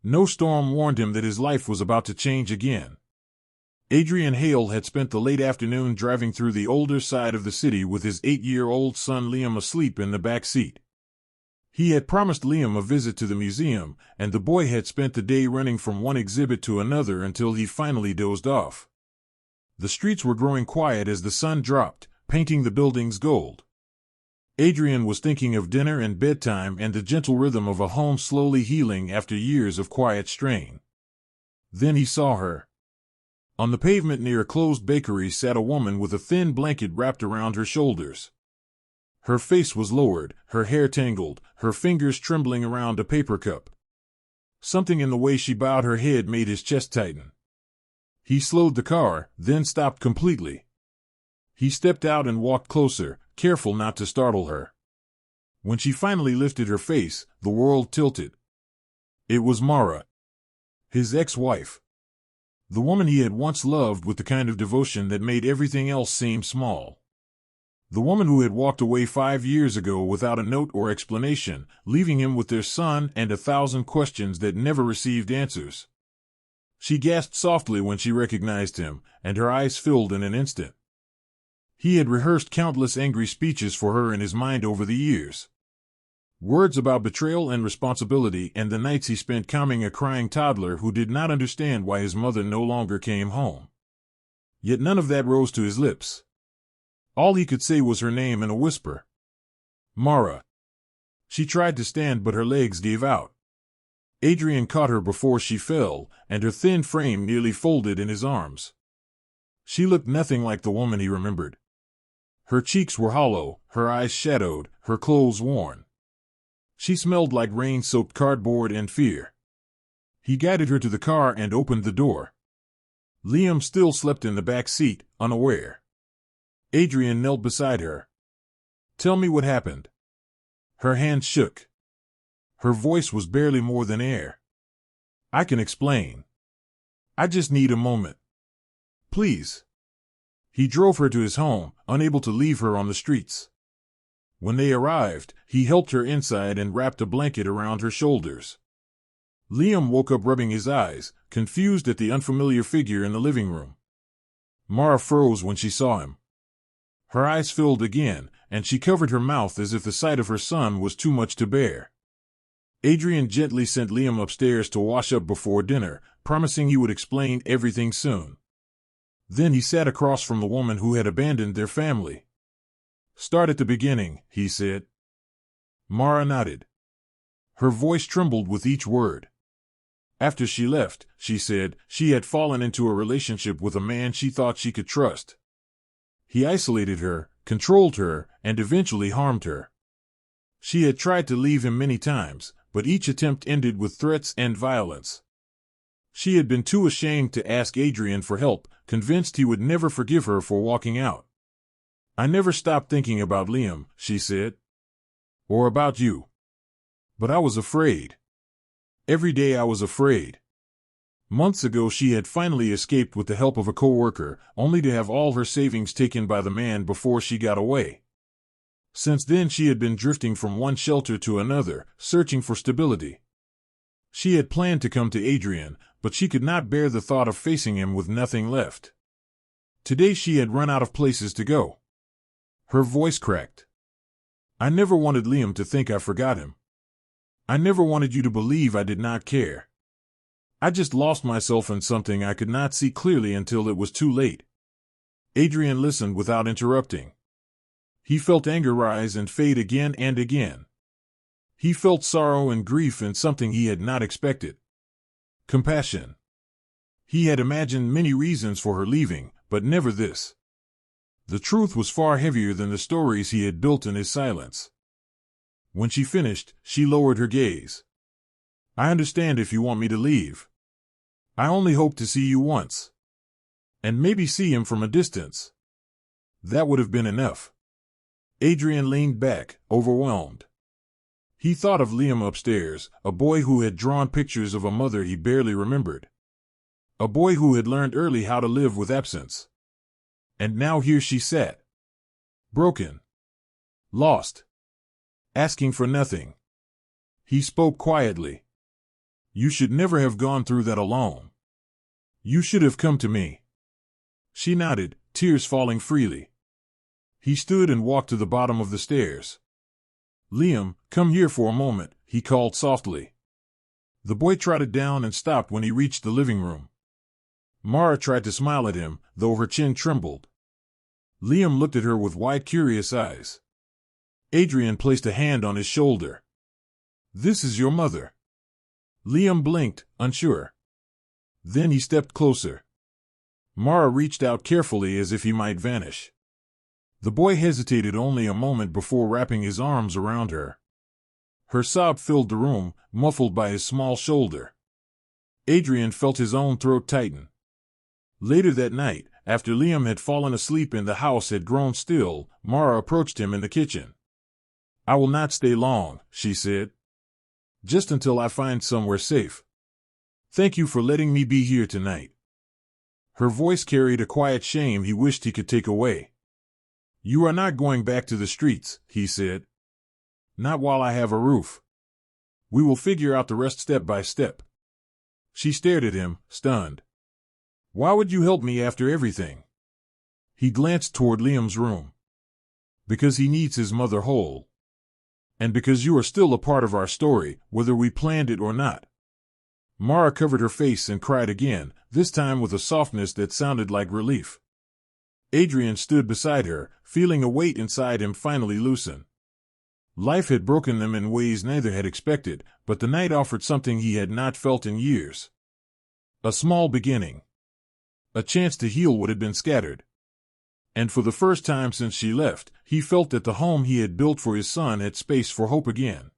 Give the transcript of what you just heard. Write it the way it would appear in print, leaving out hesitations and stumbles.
No storm warned him that his life was about to change again. Adrian Hale had spent the late afternoon driving through the older side of the city with his 8-year-old son Liam asleep in the back seat. He had promised Liam a visit to the museum, and the boy had spent the day running from one exhibit to another until he finally dozed off. The streets were growing quiet as the sun dropped, painting the buildings gold. Adrian was thinking of dinner and bedtime and the gentle rhythm of a home slowly healing after years of quiet strain. Then he saw her. On the pavement near a closed bakery sat a woman with a thin blanket wrapped around her shoulders. Her face was lowered, her hair tangled, her fingers trembling around a paper cup. Something in the way she bowed her head made his chest tighten. He slowed the car, then stopped completely. He stepped out and walked closer, careful not to startle her. When she finally lifted her face, the world tilted. It was Mara, his ex-wife. The woman he had once loved with the kind of devotion that made everything else seem small. The woman who had walked away 5 years ago without a note or explanation, leaving him with their son and 1,000 questions that never received answers. She gasped softly when she recognized him, and her eyes filled in an instant. He had rehearsed countless angry speeches for her in his mind over the years. Words about betrayal and responsibility, and the nights he spent calming a crying toddler who did not understand why his mother no longer came home. Yet none of that rose to his lips. All he could say was her name in a whisper. Mara. She tried to stand, but her legs gave out. Adrian caught her before she fell, and her thin frame nearly folded in his arms. She looked nothing like the woman he remembered. Her cheeks were hollow, her eyes shadowed, her clothes worn. She smelled like rain-soaked cardboard and fear. He guided her to the car and opened the door. Liam still slept in the back seat, unaware. Adrian knelt beside her. "Tell me what happened." Her hand shook. Her voice was barely more than air. "I can explain. I just need a moment. Please." He drove her to his home, unable to leave her on the streets. When they arrived, he helped her inside and wrapped a blanket around her shoulders. Liam woke up rubbing his eyes, confused at the unfamiliar figure in the living room. Mara froze when she saw him. Her eyes filled again, and she covered her mouth as if the sight of her son was too much to bear. Adrian gently sent Liam upstairs to wash up before dinner, promising he would explain everything soon. Then he sat across from the woman who had abandoned their family. "Start at the beginning," he said. Mara nodded. Her voice trembled with each word. After she left, she said, she had fallen into a relationship with a man she thought she could trust. He isolated her, controlled her, and eventually harmed her. She had tried to leave him many times, but each attempt ended with threats and violence. She had been too ashamed to ask Adrian for help, convinced he would never forgive her for walking out. "I never stopped thinking about Liam," she said. "Or about you. But I was afraid. Every day I was afraid." Months ago she had finally escaped with the help of a co-worker, only to have all her savings taken by the man before she got away. Since then she had been drifting from one shelter to another, searching for stability. She had planned to come to Adrian, but she could not bear the thought of facing him with nothing left. Today she had run out of places to go. Her voice cracked. "I never wanted Liam to think I forgot him. I never wanted you to believe I did not care. I just lost myself in something I could not see clearly until it was too late." Adrian listened without interrupting. He felt anger rise and fade again and again. He felt sorrow and grief in something he had not expected. Compassion. He had imagined many reasons for her leaving, but never this. The truth was far heavier than the stories he had built in his silence. When she finished, she lowered her gaze. "I understand if you want me to leave. I only hope to see you once. And maybe see him from a distance." That would have been enough. Adrian leaned back, overwhelmed. He thought of Liam upstairs, a boy who had drawn pictures of a mother he barely remembered. A boy who had learned early how to live with absence. And now here she sat. Broken. Lost. Asking for nothing. He spoke quietly. You should never have gone through that alone. You should have come to me. She nodded, tears falling freely. He stood and walked to the bottom of the stairs. Liam, come here for a moment, he called softly. The boy trotted down and stopped when he reached the living room. Mara tried to smile at him, though her chin trembled. Liam looked at her with wide, curious eyes. Adrian placed a hand on his shoulder. This is your mother. Liam blinked, unsure. Then he stepped closer. Mara reached out carefully as if he might vanish. The boy hesitated only a moment before wrapping his arms around her. Her sob filled the room, muffled by his small shoulder. Adrian felt his own throat tighten. Later that night, after Liam had fallen asleep and the house had grown still, Mara approached him in the kitchen. I will not stay long, she said. Just until I find somewhere safe. Thank you for letting me be here tonight. Her voice carried a quiet shame he wished he could take away. You are not going back to the streets, he said. Not while I have a roof. We will figure out the rest step by step. She stared at him, stunned. Why would you help me after everything? He glanced toward Liam's room. Because he needs his mother whole. And because you are still a part of our story, whether we planned it or not. Mara covered her face and cried again, this time with a softness that sounded like relief. Adrian stood beside her, feeling a weight inside him finally loosen. Life had broken them in ways neither had expected, but the night offered something he had not felt in years. A small beginning. A chance to heal what had been scattered. And for the first time since she left, he felt that the home he had built for his son had space for hope again.